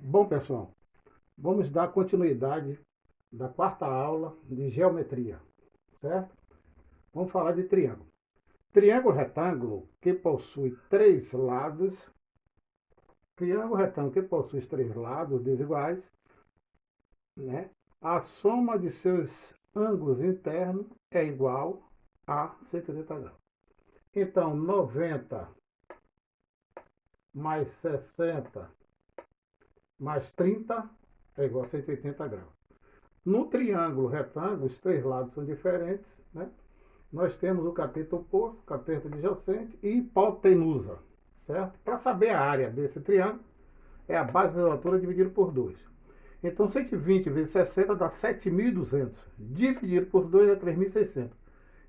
Bom, pessoal, vamos dar continuidade da quarta aula de geometria, certo? Vamos falar de triângulo. Triângulo retângulo que possui três lados, triângulo retângulo que possui três lados desiguais, né? A soma de seus ângulos internos é igual a 180 graus. Então, 90 mais 60 mais 30 é igual a 180 graus. No triângulo retângulo, os três lados são diferentes, né? Nós temos o cateto oposto, cateto adjacente e hipotenusa, certo? Para saber a área desse triângulo, é a base vezes a altura dividido por 2. Então, 120 vezes 60 dá 7.200. Dividido por 2 é 3.600.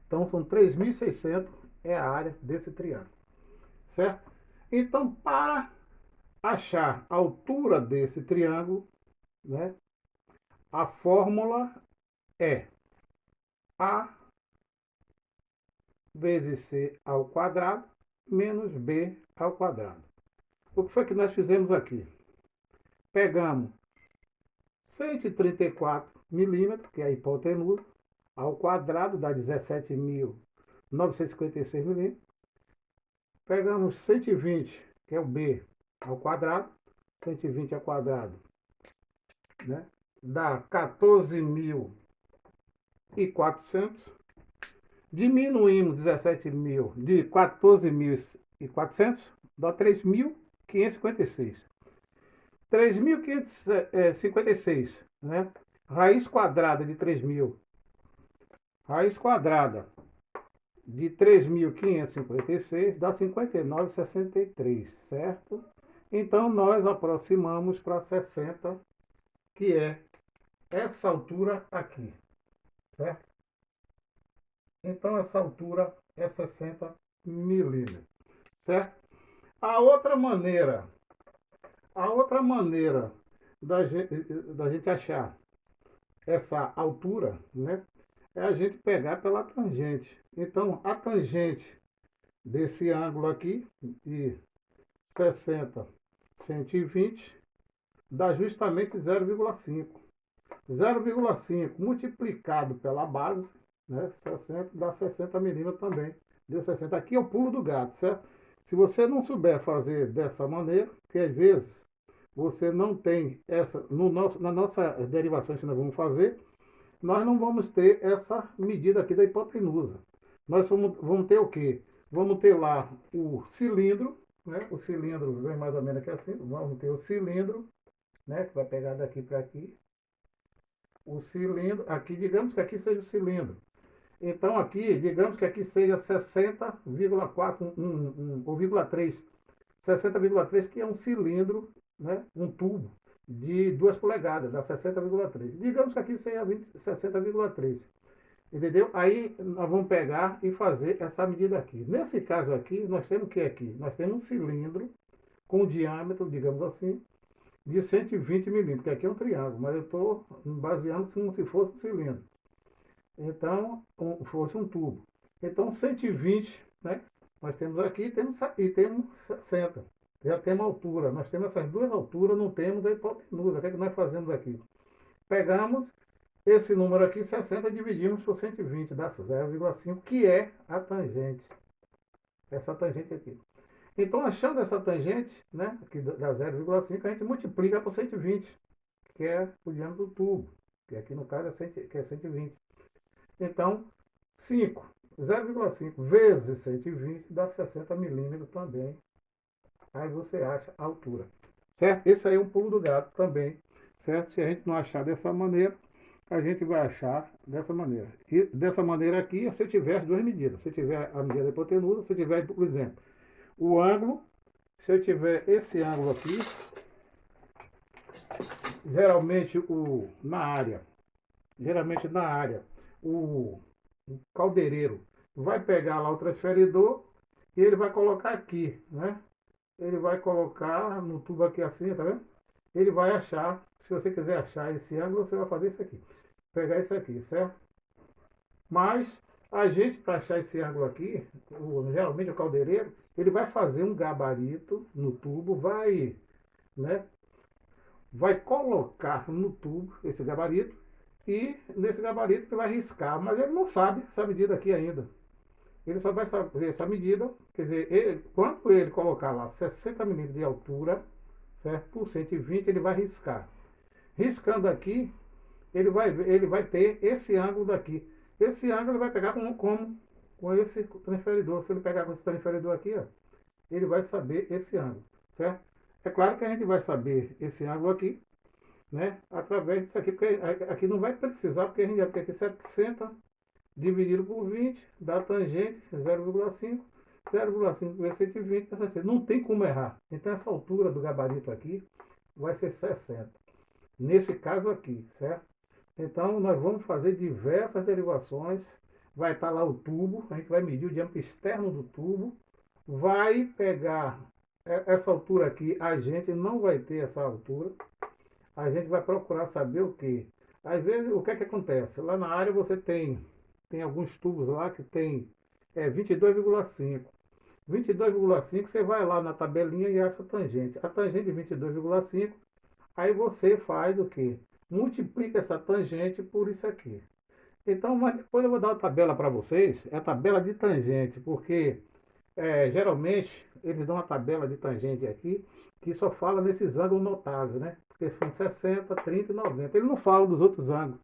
Então, são 3.600 é a área desse triângulo, certo? Então, para achar a altura desse triângulo, né, a fórmula é A vezes C ao quadrado menos B ao quadrado. O que foi que nós fizemos aqui? Pegamos 134 milímetros, que é a hipotenusa, ao quadrado dá 17.956 milímetros. Pegamos 120, que é o B, ao quadrado. 120 ao quadrado, né? Dá 14.400. Diminuímos 17.000 de 14.400, dá 3.556. 3.556, né? Raiz quadrada de 3.000. Raiz quadrada de 3.556 dá 59,63, certo? Então, nós aproximamos para 60, que é essa altura aqui, certo? Então, essa altura é 60 milímetros, certo? A outra maneira da gente achar essa altura, né, é a gente pegar pela tangente. Então, a tangente desse ângulo aqui, de 60, 120, dá justamente 0,5. 0,5 multiplicado pela base, né, 60, dá 60 milímetros também. Deu 60. Aqui é o pulo do gato, certo? Se você não souber fazer dessa maneira, porque às vezes você não tem essa, na nossa derivação que nós vamos fazer, nós não vamos ter essa medida aqui da hipotenusa. Nós vamos ter o quê? Vamos ter lá o cilindro, né? O cilindro vem mais ou menos aqui assim. Vamos ter o cilindro, né? Que vai pegar daqui para aqui. O cilindro, aqui, digamos que aqui seja o cilindro. Então aqui, digamos que aqui seja 60,4 ou 3. 60,3, que é um cilindro, né? Um tubo de 2 polegadas, dá 60,3. Digamos que aqui seja 60,3. Entendeu? Aí nós vamos pegar e fazer essa medida aqui. Nesse caso aqui, nós temos o que aqui? Nós temos um cilindro com diâmetro, digamos assim, de 120 milímetros, que aqui é um triângulo, mas eu estou baseando como se fosse um cilindro. Então, fosse um tubo. Então, 120, né? Nós temos aqui e temos 60. Já temos altura. Nós temos essas duas alturas, não temos a hipotenusa. O que é que nós fazemos aqui? Pegamos esse número aqui, 60, dividimos por 120, dá 0,5, que é a tangente. Essa tangente aqui. Então, achando essa tangente, né, que dá 0,5, a gente multiplica por 120, que é o diâmetro do tubo, que aqui no caso é 120. Então, 5, 0,5 vezes 120 dá 60 milímetros também. Aí você acha a altura, certo? Esse aí é um pulo do gato também, certo? Se a gente não achar dessa maneira, a gente vai achar dessa maneira. E dessa maneira aqui, se eu tiver as duas medidas. Se eu tiver a medida da hipotenusa, se eu tiver, por exemplo, o ângulo, se eu tiver esse ângulo aqui, geralmente na área, o caldeireiro vai pegar lá o transferidor e ele vai colocar aqui, né? Ele vai colocar no tubo aqui assim, tá vendo? Ele vai achar, se você quiser achar esse ângulo, você vai fazer isso aqui. Pegar isso aqui, certo? Mas a gente, para achar esse ângulo aqui, geralmente o caldeireiro, ele vai fazer um gabarito no tubo, vai, né, vai colocar no tubo esse gabarito e nesse gabarito ele vai riscar, mas ele não sabe essa medida aqui ainda. Ele só vai saber essa medida, quer dizer, quando ele colocar lá 60 milímetros de altura, certo? Por 120 ele vai riscar. Riscando aqui, ele vai ter esse ângulo daqui. Esse ângulo ele vai pegar com esse transferidor. Se ele pegar com esse transferidor aqui, ó, ele vai saber esse ângulo, certo? É claro que a gente vai saber esse ângulo aqui, né? Através disso aqui, porque aqui não vai precisar, porque a gente já tem aqui 60 dividido por 20, dá tangente 0,5, 0,5 vezes 120, não tem como errar. Então essa altura do gabarito aqui vai ser 60. Nesse caso aqui, certo? Então nós vamos fazer diversas derivações. Vai estar lá o tubo, a gente vai medir o diâmetro externo do tubo, vai pegar essa altura aqui, a gente não vai ter essa altura. A gente vai procurar saber o que? Às vezes, o que é que acontece? Lá na área você tem alguns tubos lá que tem 22,5. 22,5 você vai lá na tabelinha e acha a tangente. A tangente de 22,5, aí você faz o que? Multiplica essa tangente por isso aqui. Então, mas depois eu vou dar uma tabela para vocês, é a tabela de tangente, porque geralmente eles dão uma tabela de tangente aqui que só fala nesses ângulos notáveis, né? Porque são 60, 30 e 90. Ele não fala dos outros ângulos,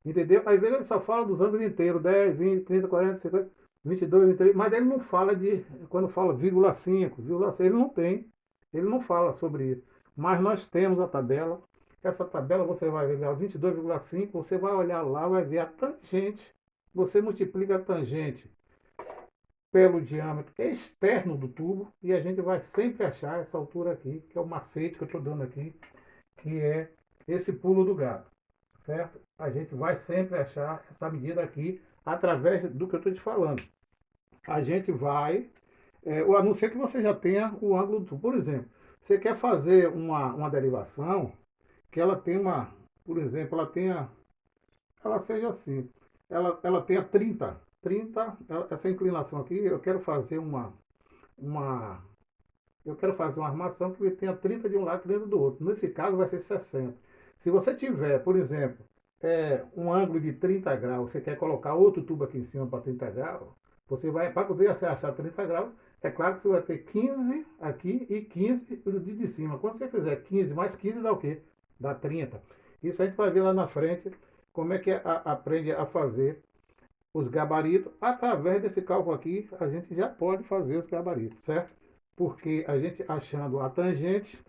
entendeu? Às vezes ele só fala dos ângulos inteiros, 10, 20, 30, 40, 50, 22, 23, mas ele não fala de, quando fala 0,5, ele não fala sobre isso. Mas nós temos a tabela. Essa tabela você vai ver 22,5, você vai olhar lá, vai ver a tangente. Você multiplica a tangente pelo diâmetro externo do tubo e a gente vai sempre achar essa altura aqui, que é o macete que eu estou dando aqui, que é esse pulo do gato, certo? A gente vai sempre achar essa medida aqui através do que eu estou te falando. A gente vai, a não ser que você já tenha o ângulo do tubo. Por exemplo, você quer fazer uma derivação que ela tenha por exemplo, ela seja assim, ela tenha 30, essa inclinação aqui, eu quero fazer uma armação que tenha 30 de um lado e 30 do outro. Nesse caso vai ser 60. Se você tiver, por exemplo, um ângulo de 30 graus, você quer colocar outro tubo aqui em cima para 30 graus, você vai, para poder achar 30 graus, é claro que você vai ter 15 aqui e 15 de cima. Quando você fizer 15 mais 15 dá o quê? Dá 30. Isso a gente vai ver lá na frente, como é que aprende a fazer os gabaritos. Através desse cálculo aqui, a gente já pode fazer os gabaritos, certo? Porque a gente achando a tangente,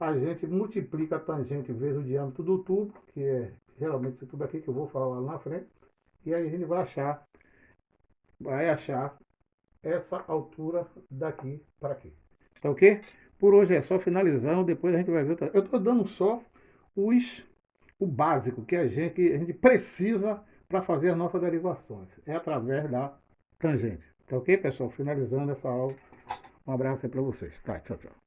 a gente multiplica a tangente vezes o diâmetro do tubo, que é geralmente esse tubo aqui que eu vou falar lá na frente, e aí a gente vai achar essa altura daqui para aqui. Tá ok? Por hoje é só, finalizando, depois a gente vai ver. Eu estou dando só o básico que a gente precisa para fazer as nossas derivações. É através da tangente. Tá ok, pessoal? Finalizando essa aula. Um abraço aí para vocês. Tá, tchau, tchau.